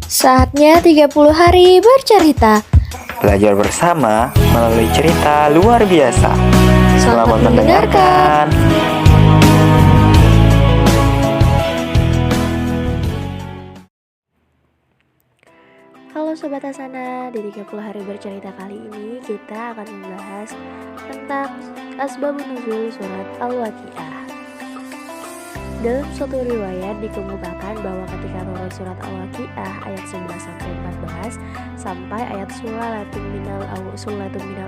Saatnya 30 hari bercerita. Belajar bersama melalui cerita luar biasa. Selamat mendengarkan. Halo Sobat Asana, di 30 hari bercerita kali ini kita akan membahas tentang Asbabun Nuzul surat Al-Waqiah. Dalam suatu riwayat dikemukakan bahwa ketika turun surat Al-Waqiah ayat 11-14 sampai ayat Sulatun minal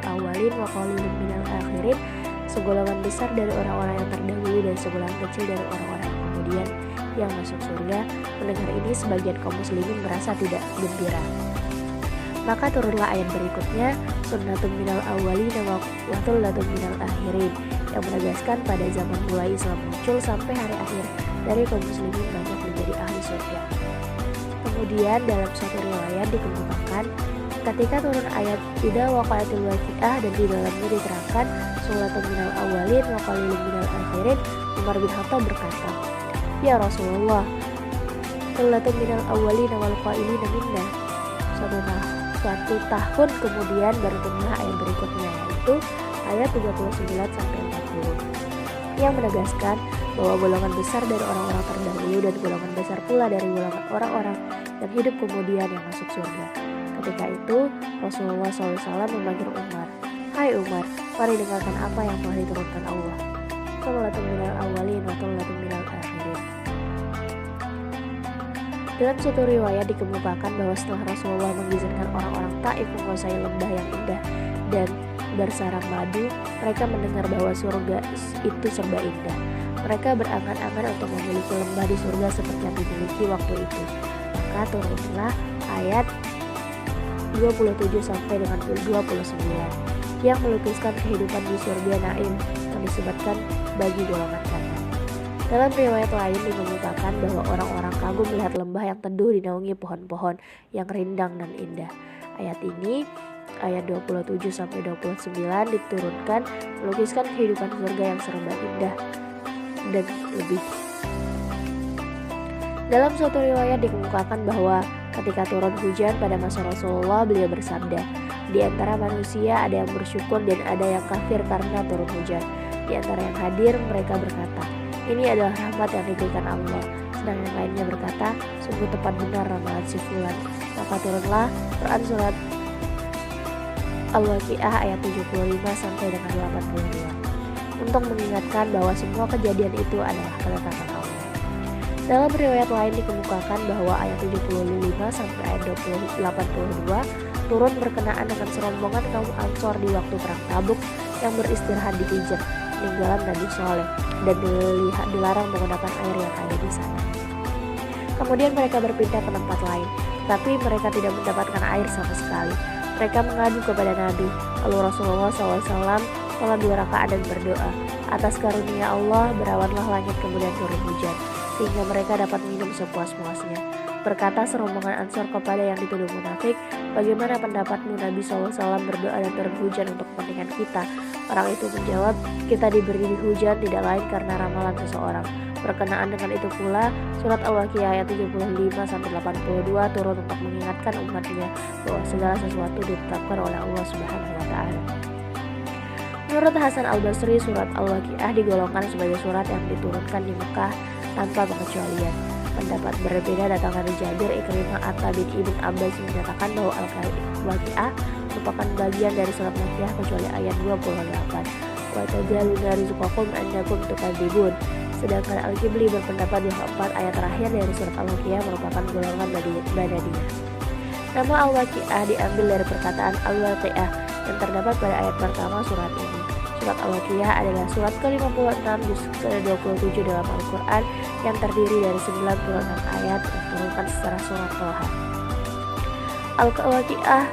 awalin wa qalilun minal akhirin, segolongan besar dari orang-orang yang terdahulu dan segolongan kecil dari orang-orang yang kemudian yang masuk surga. Mendengar ini sebagian kaum muslimin merasa tidak gembira. Maka turunlah ayat berikutnya, sunnatun minal awalin wa tullatun minal akhirin, yang menegaskan pada zaman mulai Islam muncul sampai hari akhir dari kaum muslimin banyak menjadi ahli surga. Kemudian dalam suatu riwayat dikemukakan ketika turun ayat idza waqa'atil waqi'ah dan di dalamnya diterangkan sulatun minal awalin wa qalilun minal akhirin, Umar bin Khattab berkata, "Ya Rasulullah, sulatun minal awalin wal qalilun minna." Suatu tahun kemudian baru turunlah ayat berikutnya, yaitu ayat 39-40, yang menegaskan bahwa golongan besar dari orang-orang terdahulu dan golongan besar pula dari golongan orang-orang yang hidup kemudian yang masuk surga. Ketika itu Rasulullah SAW memanggil Umar, "Hai Umar, mari dengarkan apa yang telah diturunkan Allah. Sulatun minal awalin wa tullatun minal akhirin." Dalam suatu riwayat dikemukakan bahwa setelah Rasulullah mengizinkan orang-orang Taif menguasai lembah yang indah dan bersarang madu, mereka mendengar bahwa surga itu serba indah. Mereka berangan-angan untuk memiliki lembah di surga seperti yang dimiliki waktu itu. Maka turunlah ayat 27 sampai dengan 29 yang melukiskan kehidupan di surga naim yang disebutkan bagi golongan kafir. Dalam riwayat lain dikemukakan bahwa orang-orang kagum melihat lembah yang teduh dinaungi pohon-pohon yang rindang dan indah. Ayat ini, ayat 27 sampai 29 diturunkan melukiskan kehidupan surga yang serba indah dan lebih. Dalam suatu riwayat dikemukakan bahwa ketika turun hujan pada masa Rasulullah, beliau bersabda, "Di antara manusia ada yang bersyukur dan ada yang kafir karena turun hujan. Di antara yang hadir mereka berkata, ini adalah rahmat yang diberikan Allah. Sedang yang lainnya berkata, sungguh tepat benar ramalan si fulan." Maka turunlah Quran surat Al-Waqiah ayat 75 sampai dengan 82 untuk mengingatkan bahwa semua kejadian itu adalah ketetapan Allah. Dalam riwayat lain dikemukakan bahwa ayat 75 sampai ayat 82 turun berkenaan dengan serombongan kaum Ansor di waktu perang Tabuk yang beristirahat di Hijr, peninggalan Nabi Soleh, dan dilarang menggunakan air yang ada di sana. Kemudian mereka berpindah ke tempat lain, tapi mereka tidak mendapatkan air sama sekali. Mereka mengadu kepada Nabi, lalu Rasulullah SAW sholat 2 rakaat dan berdoa, "Atas karunia Allah berawanlah langit kemudian turun hujan, sehingga mereka dapat minum sepuas-puasnya." Berkata serombongan Ansor kepada yang dituduh munafik, "Bagaimana pendapatmu Nabi SAW berdoa dan turun hujan untuk kepentingan kita?" Orang itu menjawab, "Kita diberi hujan tidak lain karena ramalan seseorang." Berkenaan dengan itu pula, surat Al-Waqiah ayat 75-82 turun untuk mengingatkan umatnya bahwa segala sesuatu ditetapkan oleh Allah Subhanahu wa Ta'ala. Menurut Hasan Al-Basri, surat Al-Waqiah digolongkan sebagai surat yang diturunkan di Mekah tanpa pengecualian. Pendapat berbeda datang dari Jabir, Ikrimah, Atta bin Ibn Abbas menyatakan bahwa Al-Waqiah merupakan bagian dari surat Makkiyah kecuali ayat 28. Wa tajaluna rizqakum annakum tukadzibun. Sedangkan Al-Kibli berpendapat bahwa 4 ayat terakhir dari surat Al-Waqiah merupakan golongan Badaniyah. Nama Al-Waqiah diambil dari perkataan Al-Waqiah yang terdapat pada ayat pertama surat ini. Surat Al-Waqiah adalah surat ke-56 juz ke-27 dalam Al-Quran yang terdiri dari 96 ayat yang diturunkan secara surat Toha. Al-Waqiah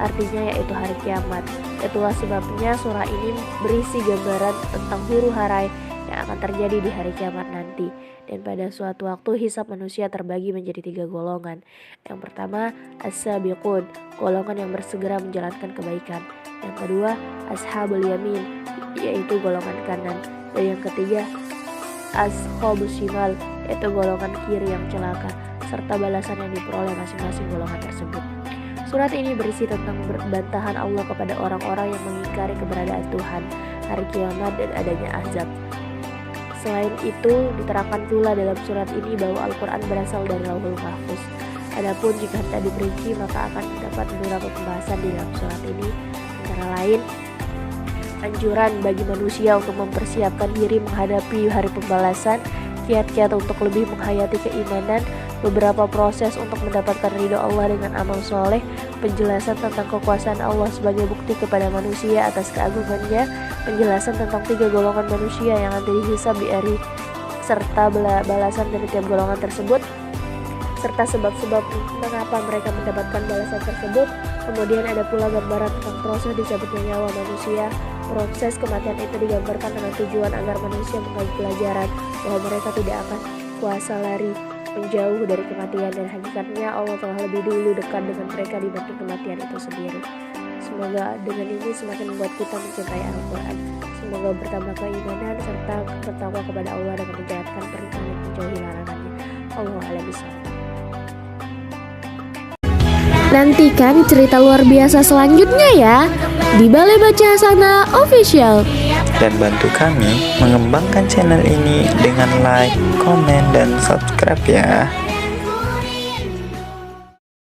artinya yaitu hari kiamat. Itulah sebabnya surah ini berisi gambaran tentang huru-hara yang akan terjadi di hari kiamat nanti. Dan pada suatu waktu hisab manusia terbagi menjadi 3 golongan. Yang pertama, as-sabiqun, golongan yang bersegera menjalankan kebaikan. Yang kedua, ashabul yamin, yaitu golongan kanan. Dan yang ketiga, ashabus shimal, yaitu golongan kiri yang celaka. serta balasan yang diperoleh masing-masing golongan tersebut. Surat ini berisi tentang bantahan Allah kepada orang-orang yang mengingkari keberadaan Tuhan, hari kiamat, dan adanya azab. Selain itu, diterangkan pula dalam surat ini bahwa Al-Quran berasal dari Lauhul Mahfuz. Adapun jika hendak diperinci, maka akan terdapat beberapa pembahasan di dalam surat ini, antara lain anjuran bagi manusia untuk mempersiapkan diri menghadapi hari pembalasan, kiat-kiat untuk lebih menghayati keimanan, beberapa proses untuk mendapatkan ridho Allah dengan amal soleh, penjelasan tentang kekuasaan Allah sebagai bukti kepada manusia atas keagungannya, penjelasan tentang 3 golongan manusia yang nanti dihisab di hari, serta balasan dari tiap golongan tersebut, serta sebab-sebab mengapa mereka mendapatkan balasan tersebut. Kemudian ada pula gambaran tentang proses dicabutnya nyawa manusia. Proses kematian itu digambarkan dengan tujuan agar manusia mengambil pelajaran bahwa mereka tidak akan kuasa lari menjauh dari kematian, dan hakikatnya Allah telah lebih dulu dekat dengan mereka dibanding kematian itu sendiri. Semoga dengan ini semakin membuat kita mencintai Al-Quran. Semoga bertambah keimanan serta bertakwa kepada Allah dan menjalankan perintah dan menjauhi larangannya. Allahu a'lam bishawab. Nantikan cerita luar biasa selanjutnya ya di Balai Baca Hasanah Official. Dan bantu kami mengembangkan channel ini dengan like, komen, dan subscribe ya.